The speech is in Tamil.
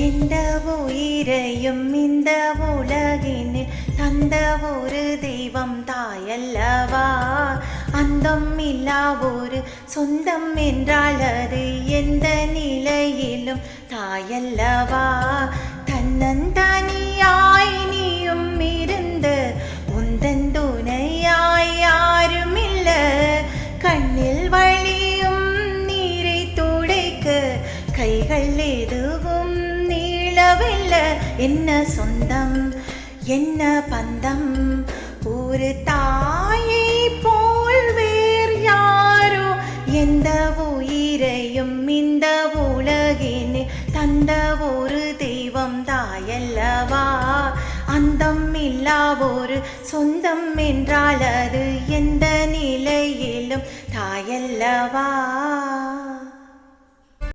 எந்த உயிரையும் இந்த உலகினில் தந்த ஒரு தெய்வம் தாயல்லவா. அந்தம் இல்லா ஒரு சொந்தம் என்றால் அது எந்த நிலையிலும் தாயல்லவா. தன்னந்தனியாய் நீயும் இருந்து உந்தன் துணையாய் யாரும் இல்ல. கண்ணில் வழியும் நீரை துடைக்க கைகள் எதுவும் நீளவில்லை. என்ன சொந்தம் என்ன பந்தம், ஒரு தாயை போல் வேறு யாரோ. எந்த உயிரையும் இந்த உலகினில் தந்த ஒரு தெய்வம் தாயல்லவா. அந்தம் இல்லா ஒரு சொந்தம் என்றால் அது எந்த நிலையிலும் தாயல்லவா.